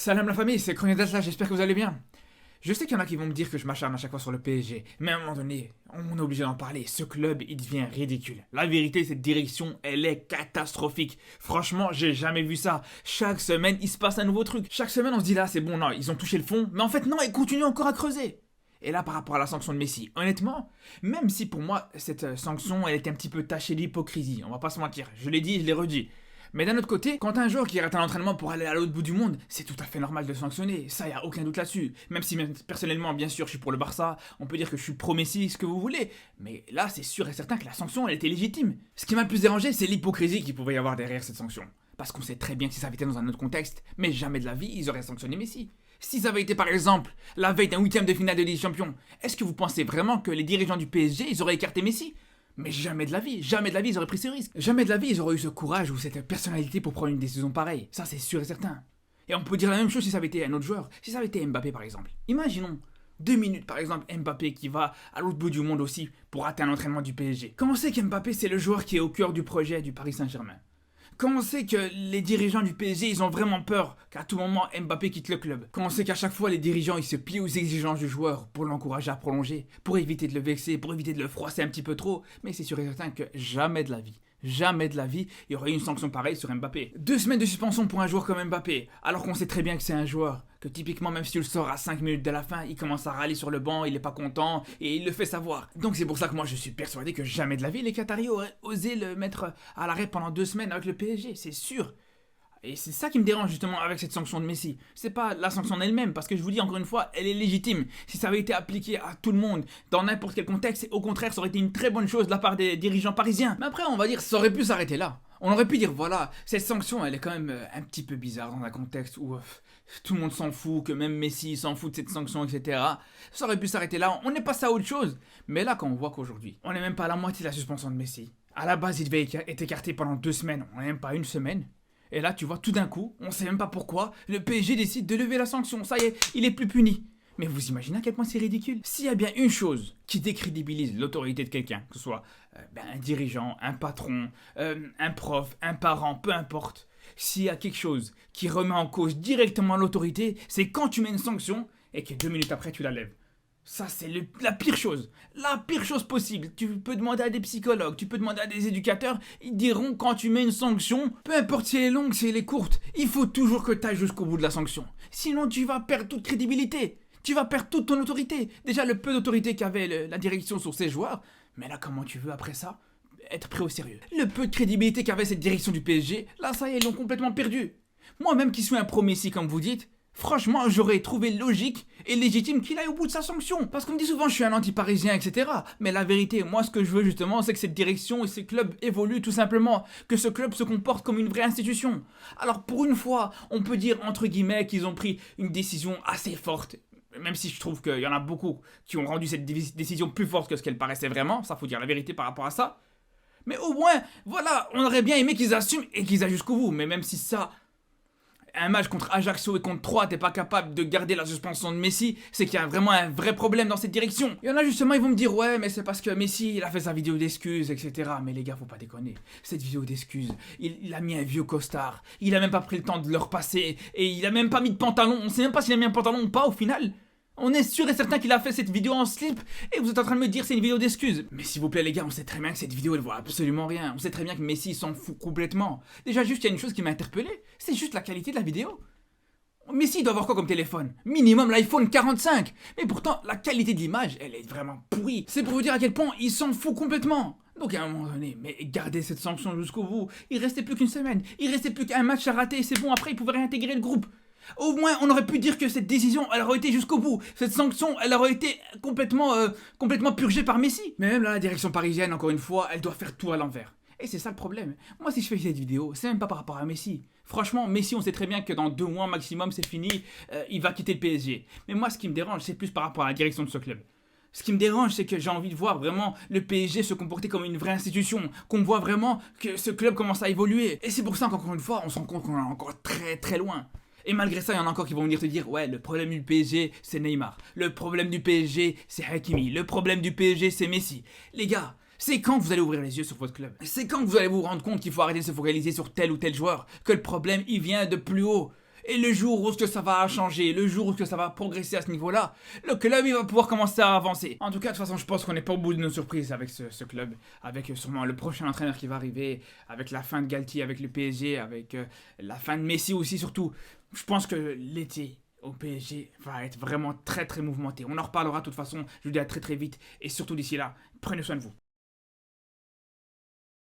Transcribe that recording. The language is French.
Salam la famille, c'est Cornedas là, j'espère que vous allez bien. Je sais qu'il y en a qui vont me dire que je m'acharne à chaque fois sur le PSG, mais à un moment donné, on est obligé d'en parler. Ce club, il devient ridicule. La vérité, cette direction, elle est catastrophique. Franchement, j'ai jamais vu ça. Chaque semaine, il se passe un nouveau truc. Chaque semaine, on se dit là, c'est bon, non, ils ont touché le fond, mais en fait, non, ils continuent encore à creuser. Et là, par rapport à la sanction de Messi, honnêtement, même si pour moi, cette sanction, elle est un petit peu tachée d'hypocrisie, on va pas se mentir, je l'ai dit, je l'ai redit. Mais d'un autre côté, quand un joueur qui rate un entraînement pour aller à l'autre bout du monde, c'est tout à fait normal de le sanctionner, ça y a aucun doute là-dessus. Même si personnellement, bien sûr, je suis pour le Barça, on peut dire que je suis pro-Messi, ce que vous voulez, mais là, c'est sûr et certain que la sanction, elle était légitime. Ce qui m'a le plus dérangé, c'est l'hypocrisie qu'il pouvait y avoir derrière cette sanction. Parce qu'on sait très bien que si ça avait été dans un autre contexte, mais jamais de la vie, ils auraient sanctionné Messi. Si ça avait été par exemple la veille d'un huitième de finale de Ligue des Champions, est-ce que vous pensez vraiment que les dirigeants du PSG, ils auraient écarté Messi ? Mais jamais de la vie, ils auraient pris ce risque. Jamais de la vie, ils auraient eu ce courage ou cette personnalité pour prendre une décision pareille. Ça, c'est sûr et certain. Et on peut dire la même chose si ça avait été un autre joueur. Si ça avait été Mbappé, par exemple. Imaginons, 2 minutes, par exemple, Mbappé qui va à l'autre bout du monde aussi pour rater un entraînement du PSG. Comment on sait qu'Mbappé, c'est le joueur qui est au cœur du projet du Paris Saint-Germain ? Quand on sait que les dirigeants du PSG, ils ont vraiment peur qu'à tout moment Mbappé quitte le club. Quand on sait qu'à chaque fois les dirigeants, ils se plient aux exigences du joueur pour l'encourager à prolonger, pour éviter de le vexer, pour éviter de le froisser un petit peu trop. Mais c'est sûr et certain que jamais de la vie, il y aurait eu une sanction pareille sur Mbappé. 2 semaines de suspension pour un joueur comme Mbappé, alors qu'on sait très bien que c'est un joueur que typiquement même si tu le sors à 5 minutes de la fin, il commence à râler sur le banc, il est pas content et il le fait savoir. Donc c'est pour ça que moi je suis persuadé que jamais de la vie les Qataris auraient osé le mettre à l'arrêt pendant 2 semaines avec le PSG, c'est sûr. Et c'est ça qui me dérange justement avec cette sanction de Messi. C'est pas la sanction en elle-même, parce que je vous dis encore une fois, elle est légitime. Si ça avait été appliqué à tout le monde, dans n'importe quel contexte, au contraire, ça aurait été une très bonne chose de la part des dirigeants parisiens. Mais après, on va dire, ça aurait pu s'arrêter là. On aurait pu dire, voilà, cette sanction, elle est quand même un petit peu bizarre dans un contexte où tout le monde s'en fout, que même Messi s'en fout de cette sanction, etc. Ça aurait pu s'arrêter là, on est passé à autre chose. Mais là, quand on voit qu'aujourd'hui, on n'est même pas à la moitié de la suspension de Messi. À la base, il devait être écarté pendant 2 semaines, on n'est même pas à 1 semaine. Et là, tu vois, tout d'un coup, on sait même pas pourquoi, le PSG décide de lever la sanction. Ça y est, il est plus puni. Mais vous imaginez à quel point c'est ridicule ? S'il y a bien une chose qui décrédibilise l'autorité de quelqu'un, que ce soit un dirigeant, un patron, un prof, un parent, peu importe, s'il y a quelque chose qui remet en cause directement l'autorité, c'est quand tu mets une sanction et que 2 minutes après tu la lèves. Ça, c'est la pire chose possible. Tu peux demander à des psychologues, tu peux demander à des éducateurs, ils diront quand tu mets une sanction, peu importe si elle est longue, si elle est courte, il faut toujours que tu ailles jusqu'au bout de la sanction. Sinon, tu vas perdre toute crédibilité, tu vas perdre toute ton autorité. Déjà, le peu d'autorité qu'avait la direction sur ses joueurs, mais là, comment tu veux après ça être pris au sérieux ? Le peu de crédibilité qu'avait cette direction du PSG, là, ça y est, ils l'ont complètement perdu. Moi-même qui suis un pro-Messi, comme vous dites, franchement, j'aurais trouvé logique et légitime qu'il aille au bout de sa sanction. Parce qu'on me dit souvent je suis un anti-parisien, etc. Mais la vérité, moi ce que je veux justement, c'est que cette direction et ce club évoluent tout simplement. Que ce club se comporte comme une vraie institution. Alors pour une fois, on peut dire entre guillemets qu'ils ont pris une décision assez forte. Même si je trouve qu'il y en a beaucoup qui ont rendu cette décision plus forte que ce qu'elle paraissait vraiment. Ça, faut dire la vérité par rapport à ça. Mais au moins, voilà, on aurait bien aimé qu'ils assument et qu'ils aillent jusqu'au bout. Mais même si ça... Un match contre Ajaccio et contre Troyes, t'es pas capable de garder la suspension de Messi, c'est qu'il y a vraiment un vrai problème dans cette direction. Il y en a justement, ils vont me dire, ouais, mais c'est parce que Messi, il a fait sa vidéo d'excuses, etc. Mais les gars, faut pas déconner. Cette vidéo d'excuses, il a mis un vieux costard, il a même pas pris le temps de le repasser, et il a même pas mis de pantalon, on sait même pas s'il a mis un pantalon ou pas au final. On est sûr et certain qu'il a fait cette vidéo en slip et vous êtes en train de me dire c'est une vidéo d'excuses. Mais s'il vous plaît les gars, on sait très bien que cette vidéo elle voit absolument rien. On sait très bien que Messi s'en fout complètement. Déjà juste il y a une chose qui m'a interpellé, c'est juste la qualité de la vidéo. Messi doit avoir quoi comme téléphone ? Minimum l'iPhone 45. Mais pourtant la qualité de l'image elle est vraiment pourrie. C'est pour vous dire à quel point il s'en fout complètement. Donc à un moment donné, mais gardez cette sanction jusqu'au bout. Il restait plus qu'une semaine, il restait plus qu'un match à rater, c'est bon après il pouvait réintégrer le groupe. Au moins, on aurait pu dire que cette décision, elle aurait été jusqu'au bout. Cette sanction, elle aurait été complètement purgée par Messi. Mais même là, la direction parisienne, encore une fois, elle doit faire tout à l'envers. Et c'est ça le problème. Moi, si je fais cette vidéo, c'est même pas par rapport à Messi. Franchement, Messi, on sait très bien que dans 2 mois maximum, c'est fini, il va quitter le PSG. Mais moi, ce qui me dérange, c'est plus par rapport à la direction de ce club. Ce qui me dérange, c'est que j'ai envie de voir vraiment le PSG se comporter comme une vraie institution, qu'on voit vraiment que ce club commence à évoluer. Et c'est pour ça qu'encore une fois, on se rend compte qu'on est encore très très loin. Et malgré ça, il y en a encore qui vont venir te dire ouais, le problème du PSG, c'est Neymar. Le problème du PSG, c'est Hakimi. Le problème du PSG, c'est Messi. Les gars, c'est quand que vous allez ouvrir les yeux sur votre club ? C'est quand que vous allez vous rendre compte qu'il faut arrêter de se focaliser sur tel ou tel joueur ? Que le problème, il vient de plus haut ? Et le jour où ça va changer, le jour où ça va progresser à ce niveau-là, le club il va pouvoir commencer à avancer. En tout cas, de toute façon, je pense qu'on n'est pas au bout de nos surprises avec ce club, avec sûrement le prochain entraîneur qui va arriver, avec la fin de Galtier, avec le PSG, avec la fin de Messi aussi surtout. Je pense que l'été au PSG va être vraiment très très mouvementé. On en reparlera de toute façon, je vous dis à très très vite, et surtout d'ici là, prenez soin de vous.